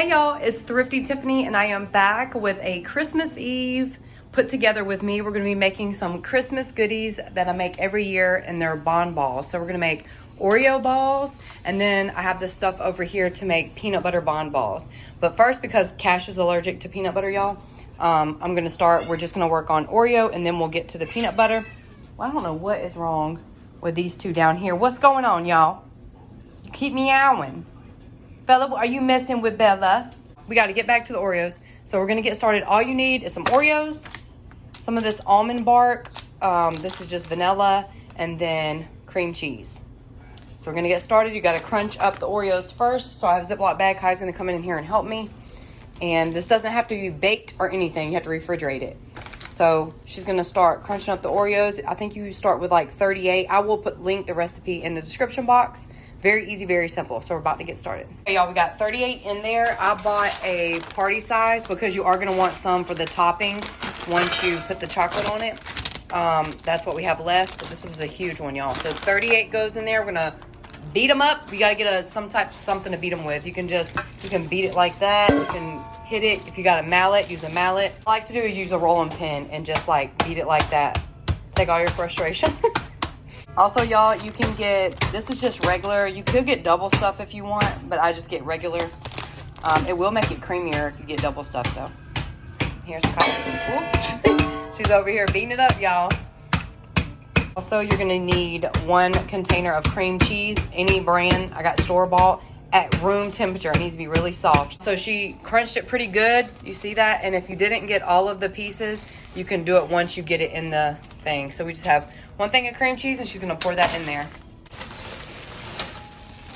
Hey y'all, it's Thrifty Tiffany and I am back with a Christmas Eve put together with me. We're going to be making some Christmas goodies that I make every year, and they're bon balls. So we're going to make Oreo balls, and then I have this stuff over here to make peanut butter bon balls. But first, because Cash is allergic to peanut butter, y'all, I'm going to start. We're just going to work on Oreo and then we'll get to the peanut butter. Well, I don't know what is wrong with these two down here. What's going on, y'all? You keep meowing. Bella, are you messing with Bella? We got to get back to the Oreos. So we're going to get started. All you need is some Oreos, some of this almond bark. This is just vanilla, and then cream cheese. So we're going to get started. You got to crunch up the Oreos first. So I have a Ziploc bag. Kai's going to come in here and help me. And this doesn't have to be baked or anything. You have to refrigerate it. So she's going to start crunching up the Oreos. I think you start with like 38. I will link the recipe in the description box. Very easy, very simple. So we're about to get started. Hey y'all, we got 38 in there. I bought a party size because you are going to want some for the topping once you put the chocolate on it. That's what we have left. But this was a huge one, y'all. So 38 goes in there. We're going to beat them up. You got to get something to beat them with. You can beat it like that. You can hit it. If you got a mallet, use a mallet. What I like to do is use a rolling pin and just like beat it like that. Take all your frustration. Also, y'all, you can get, this is just regular. You could get double stuff if you want, but I just get regular. It will make it creamier if you get double stuff, though. Here's Kyle. She's over here beating it up, y'all. Also, you're going to need 1 container of cream cheese. Any brand. I got store-bought at room temperature. It needs to be really soft. So she crunched it pretty good. You see that? And if you didn't get all of the pieces, you can do it once you get it in the thing. So we just have 1 thing of cream cheese, and she's going to pour that in there.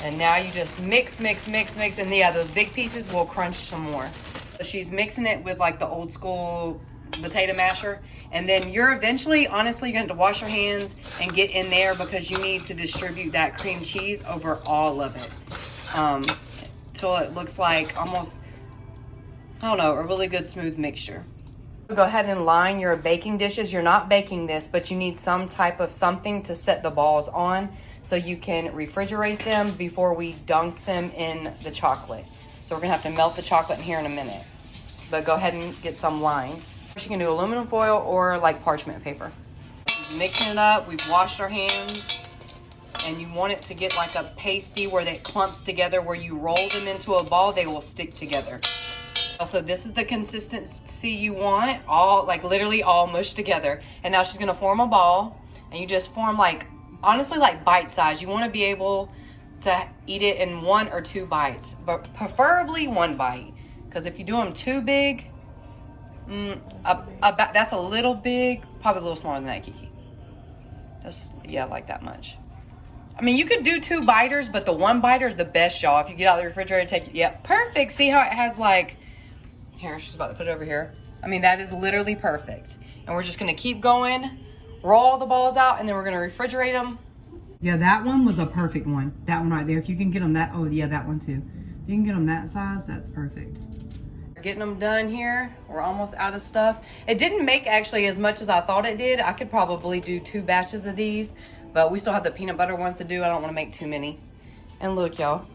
And now you just mix. And yeah, those big pieces will crunch some more. So she's mixing it with like the old school potato masher. And then you're eventually, honestly, you're going to have to wash your hands and get in there because you need to distribute that cream cheese over all of it. Till it looks like almost, I don't know, a really good smooth mixture. Go ahead and line your baking dishes. You're not baking this, but you need some type of something to set the balls on so you can refrigerate them before we dunk them in the chocolate. So we're gonna have to melt the chocolate in here in a minute, but go ahead and get some lined. You can do aluminum foil or like parchment paper. Mixing it up, we've washed our hands, and you want it to get like a pasty where it clumps together. Where you roll them into a ball, they will stick together. Also, this is the consistency you want, all like literally all mushed together. And now she's gonna form a ball, and you just form like, honestly, like bite size. You want to be able to eat it in 1 or 2 bites, but preferably 1 bite, because if you do them too big, that's a little big, probably a little smaller than that, Kiki. Just, yeah, like that much. I mean, you could do 2 biters, but the 1 biter is the best, y'all. If you get out of the refrigerator, take it. Yep, perfect. See how it has like, here, she's about to put it over here. I mean, that is literally perfect. And we're just going to keep going, roll the balls out, and then we're going to refrigerate them. Yeah, that one was a perfect one. That one right there. If you can get them that, oh yeah, that one too. If you can get them that size, that's perfect. Getting them done here. We're almost out of stuff. It didn't make actually as much as I thought it did. I could probably do 2 batches of these, but we still have the peanut butter ones to do. I don't want to make too many. And look, y'all.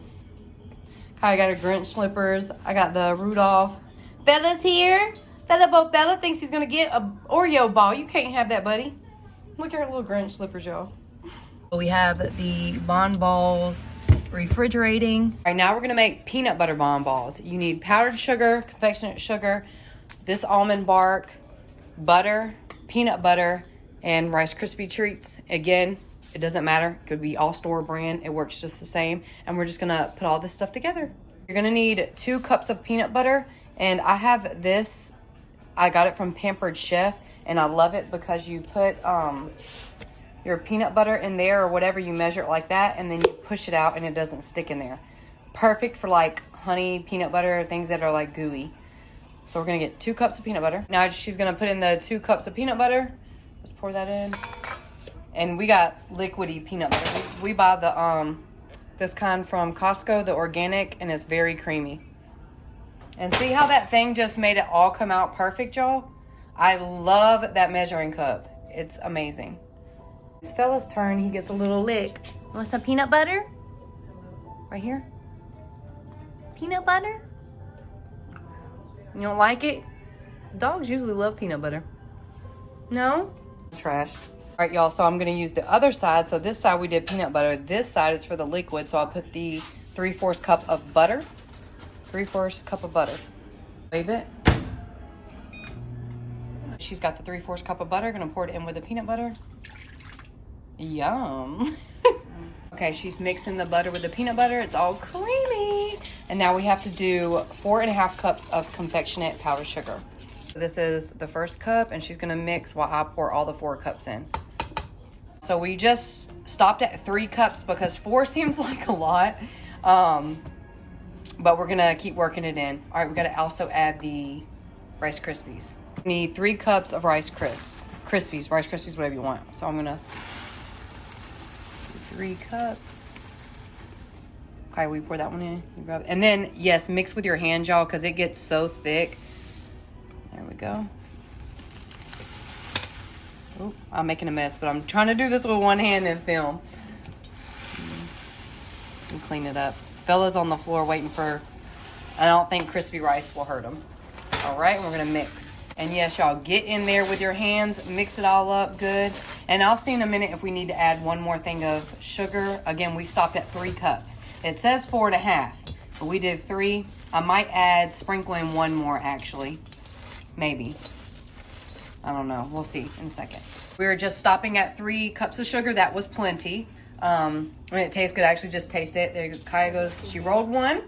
I got her Grinch slippers. I got the Rudolph. Bella's here. Bella thinks he's gonna get a Oreo ball. You can't have that, buddy. Look at her little Grinch slippers, y'all. We have the bon balls refrigerating. All right, now we're gonna make peanut butter bon balls. You need powdered sugar, confectionate sugar, this almond bark, butter, peanut butter, and Rice Krispie treats. Again, it doesn't matter. It could be all store brand. It works just the same. And we're just gonna put all this stuff together. You're gonna need 2 cups of peanut butter. And I have this, I got it from Pampered Chef, and I love it because you put your peanut butter in there or whatever, you measure it like that, and then you push it out and it doesn't stick in there. Perfect for like honey, peanut butter, things that are like gooey. So we're gonna get 2 cups of peanut butter. Now she's gonna put in the 2 cups of peanut butter. Let's pour that in. And we got liquidy peanut butter. We buy the this kind from Costco, the organic, and it's very creamy. And see how that thing just made it all come out perfect, y'all? I love that measuring cup. It's amazing. It's fella's turn. He gets a little lick. Want some peanut butter? Right here? Peanut butter? You don't like it? Dogs usually love peanut butter. No? Trash. All right, y'all, so I'm gonna use the other side. So this side we did peanut butter. This side is for the liquid. So I'll put the 3/4 cup of butter. 3/4 cup of butter. Leave it. She's got the 3/4 cup of butter. Gonna pour it in with the peanut butter. Yum. Okay, she's mixing the butter with the peanut butter. It's all creamy. And now we have to do 4.5 cups of confectionate powdered sugar. So this is the first cup, and she's gonna mix while I pour all the 4 cups in. So we just stopped at 3 cups because 4 seems like a lot. But we're gonna keep working it in. All right, we gotta also add the Rice Krispies. We need 3 cups of Rice Krispies, Rice Krispies, whatever you want. So I'm gonna 3 cups. Okay, we pour that one in. You rub it. And then, yes, mix with your hand, y'all, because it gets so thick. There we go. Ooh, I'm making a mess, but I'm trying to do this with one hand and film. And clean it up. Fella's on the floor waiting for, I don't think crispy rice will hurt him. All right, we're gonna mix. And yes, y'all, get in there with your hands, mix it all up good. And I'll see in a minute if we need to add one more thing of sugar. Again, we stopped at 3 cups. It says 4.5, but we did 3. I might sprinkle in one more actually, maybe. I don't know, we'll see in a second. We were just stopping at 3 cups of sugar. That was plenty. When it tastes good, I actually just taste it. There Kaya goes, she rolled one.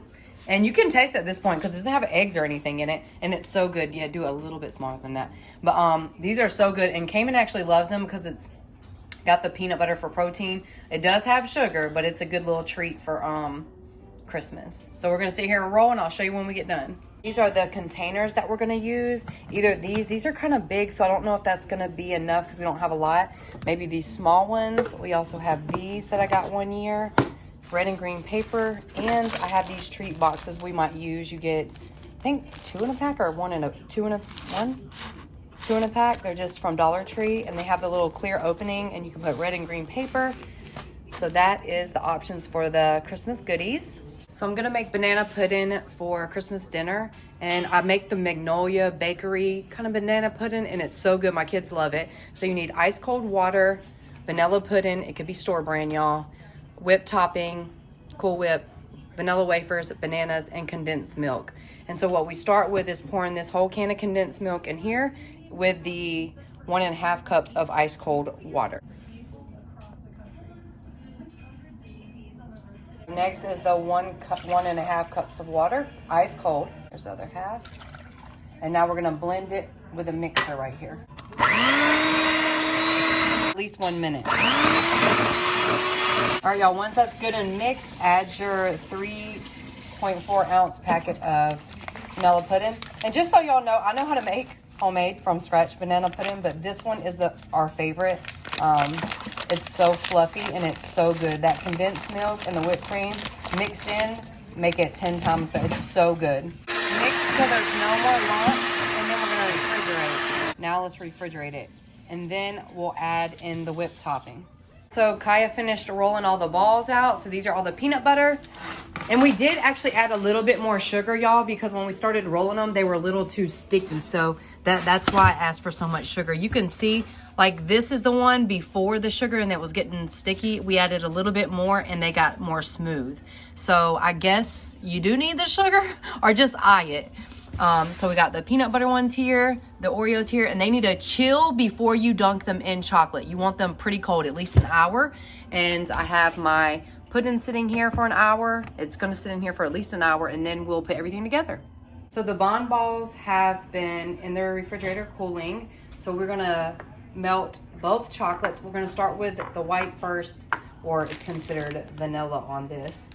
And you can taste it at this point because it doesn't have eggs or anything in it. And it's so good. Yeah, do a little bit smaller than that. But these are so good. And Cayman actually loves them because it's got the peanut butter for protein. It does have sugar, but it's a good little treat for Christmas. So we're going to sit here and roll, and I'll show you when we get done. These are the containers that we're going to use. Either these are kind of big, so I don't know if that's going to be enough because we don't have a lot. Maybe these small ones. We also have these that I got one year. Red and green paper, and I have these treat boxes we might use. You get, I think, 2 in a pack or 2 in a pack. They're just from Dollar Tree, and they have the little clear opening, and you can put red and green paper. So that is the options for the Christmas goodies. So I'm gonna make banana pudding for Christmas dinner, and I make the Magnolia Bakery kind of banana pudding, and it's so good. My kids love it. So you need ice cold water, vanilla pudding. It could be store brand, y'all. Whipped topping, Cool Whip, vanilla wafers, bananas, and condensed milk. And so what we start with is pouring this whole can of condensed milk in here with the 1.5 cups of ice cold water. Next is the 1.5 cups of water, ice cold. There's the other half. And now we're gonna blend it with a mixer right here. At least 1 minute. All right, y'all, once that's good and mixed, add your 3.4 ounce packet of vanilla pudding. And just so y'all know, I know how to make homemade from scratch banana pudding, but this one is our favorite. It's so fluffy and it's so good. That condensed milk and the whipped cream mixed in make it 10 times better. It's so good. Mix till there's no more lumps, and then we're gonna refrigerate it. Now let's refrigerate it. And then we'll add in the whipped topping. So Kaya finished rolling all the balls out. So these are all the peanut butter. And we did actually add a little bit more sugar, y'all, because when we started rolling them, they were a little too sticky. So that's why I asked for so much sugar. You can see, like, this is the one before the sugar and that was getting sticky. We added a little bit more and they got more smooth. So I guess you do need the sugar or just eye it. So we got the peanut butter ones here, the Oreos here, and they need to chill before you dunk them in chocolate. You want them pretty cold, at least an hour. And I have my pudding sitting here for an hour. It's gonna sit in here for at least an hour, and then we'll put everything together. So the Bon Balls have been in the refrigerator cooling. So we're gonna melt both chocolates. We're gonna start with the white first, or it's considered vanilla on this.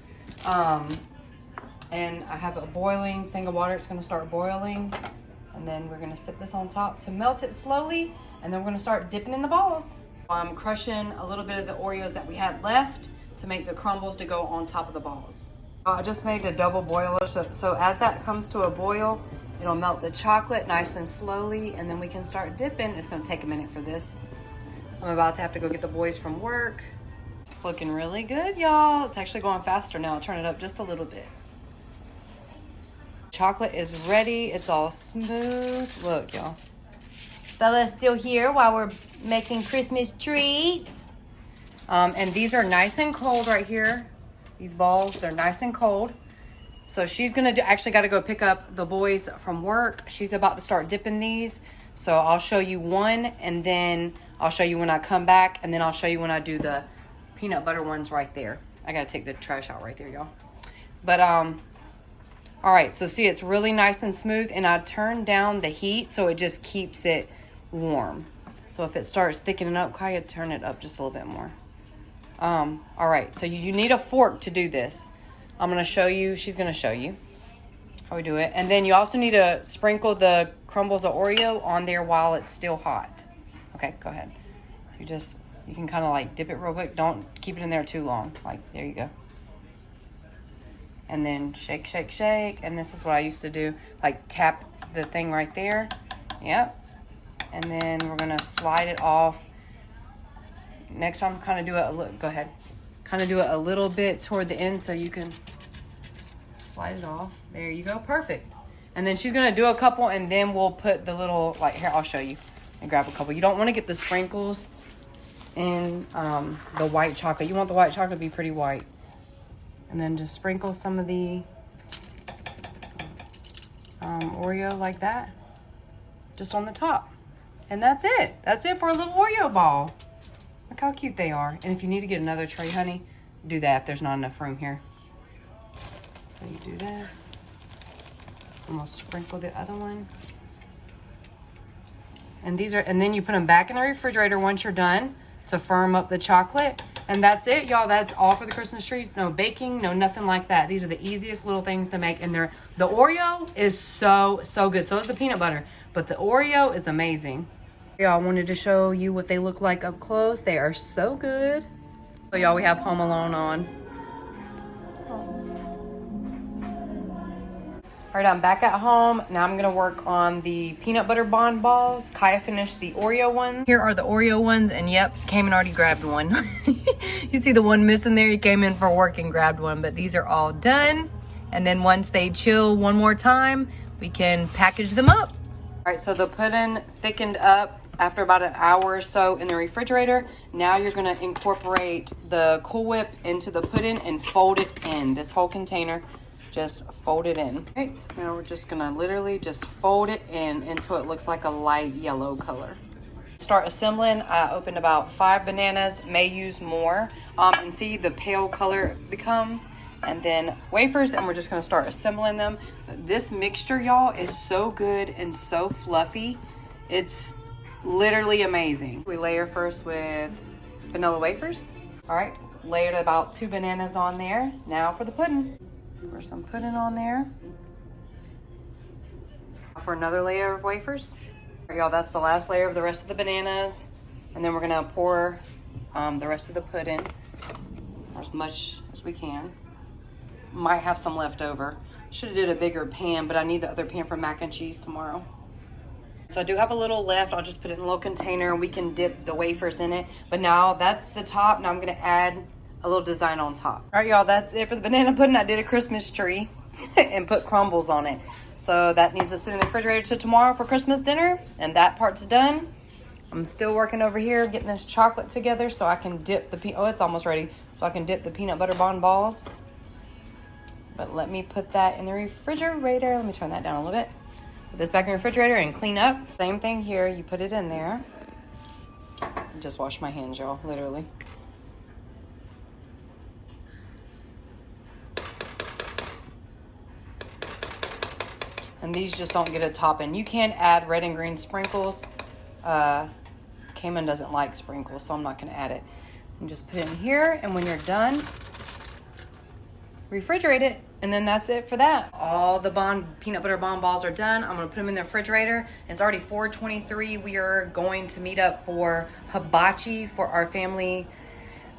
And I have a boiling thing of water. It's gonna start boiling. And then we're gonna sit this on top to melt it slowly. And then we're gonna start dipping in the balls. I'm crushing a little bit of the Oreos that we had left to make the crumbles to go on top of the balls. I just made a double boiler. So as that comes to a boil, it'll melt the chocolate nice and slowly. And then we can start dipping. It's gonna take a minute for this. I'm about to have to go get the boys from work. It's looking really good, y'all. It's actually going faster now. I'll turn it up just a little bit. Chocolate is ready. It's all smooth. Look, y'all. Bella's still here while we're making Christmas treats. And these are nice and cold right here. These balls, they're nice and cold. So she's gonna actually got to go pick up the boys from work. She's about to start dipping these. So I'll show you one, and then I'll show you when I come back, and then I'll show you when I do the peanut butter ones right there. I gotta take the trash out right there, y'all. But all right, so see, it's really nice and smooth, and I turned down the heat so it just keeps it warm. So if it starts thickening up, Kaya, turn it up just a little bit more. All right, so you need a fork to do this. I'm gonna show you, she's gonna show you how we do it. And then you also need to sprinkle the crumbles of Oreo on there while it's still hot. Okay, go ahead. So you can kind of like dip it real quick. Don't keep it in there too long. Like, there you go. And then shake, shake, shake. And this is what I used to do. Like, tap the thing right there. Yep. And then we're gonna slide it off. Next time, kind of do it, go ahead. Kind of do it a little bit toward the end so you can slide it off. There you go, perfect. And then she's gonna do a couple, and then we'll put the little, like, here, I'll show you. And grab a couple. You don't wanna get the sprinkles in the white chocolate. You want the white chocolate to be pretty white. And then just sprinkle some of the Oreo like that. Just on the top. And that's it. That's it for a little Oreo ball. Look how cute they are. And if you need to get another tray, honey, do that if there's not enough room here. So you do this. I'm gonna sprinkle the other one. And then you put them back in the refrigerator once you're done to firm up the chocolate. And that's it, y'all. That's all for the Christmas trees. No baking, no nothing like that. These are the easiest little things to make. And the Oreo is so good. So is the peanut butter. But the Oreo is amazing. Y'all, wanted to show you what they look like up close. They are so good. So y'all, we have Home Alone on. All right, I'm back at home. Now I'm gonna work on the peanut butter bond balls. Kaya finished the Oreo one. Here are the Oreo ones, and yep, came and already grabbed one. You see the one missing there? He came in for work and grabbed one, but these are all done. And then once they chill one more time, we can package them up. All right, so the pudding thickened up after about an hour or so in the refrigerator. Now you're gonna incorporate the Cool Whip into the pudding and fold it in. This whole container, just fold it in. Right, now we're just gonna literally just fold it in until it looks like a light yellow color. Start assembling. I opened about 5 bananas, may use more. And see the pale color it becomes. And then wafers, and we're just gonna start assembling them. This mixture, y'all, is so good and so fluffy. It's literally amazing. We layer first with vanilla wafers. All right, layered about 2 bananas on there. Now for the pudding. Pour some pudding on there. For another layer of wafers. All right, y'all, that's the last layer of the rest of the bananas. And then we're gonna pour the rest of the pudding, or as much as we can. Might have some left over. Should have did a bigger pan, but I need the other pan for mac and cheese tomorrow. So I do have a little left. I'll just put it in a little container and we can dip the wafers in it. But now that's the top. Now I'm gonna add a little design on top. All right, y'all, that's it for the banana pudding. I did a Christmas tree and put crumbles on it. So that needs to sit in the refrigerator till tomorrow for Christmas dinner. And that part's done. I'm still working over here, getting this chocolate together so I can dip the, oh, it's almost ready. So I can dip the peanut butter bond balls. But let me put that in the refrigerator. Let me turn that down a little bit. Put this back in the refrigerator and clean up. Same thing here, you put it in there. Just wash my hands, y'all, literally. And these just don't get a topping. You can add red and green sprinkles. Cayman doesn't like sprinkles, so I'm not gonna add it. And just put it in here, and when you're done, refrigerate it, and then that's it for that. All the peanut butter bond balls are done. I'm gonna put them in the refrigerator. It's already 4:23. We are going to meet up for hibachi for our family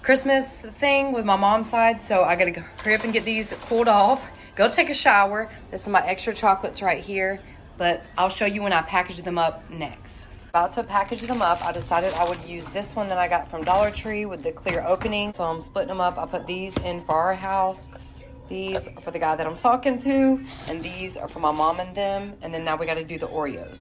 Christmas thing with my mom's side. So I gotta hurry up and get these cooled off. Go take a shower. This is my extra chocolates right here, but I'll show you when I package them up next. About to package them up, I decided I would use this one that I got from Dollar Tree with the clear opening. So I'm splitting them up. I put these in for our house. These are for the guy that I'm talking to, and these are for my mom and them. And then now we got to do the Oreos.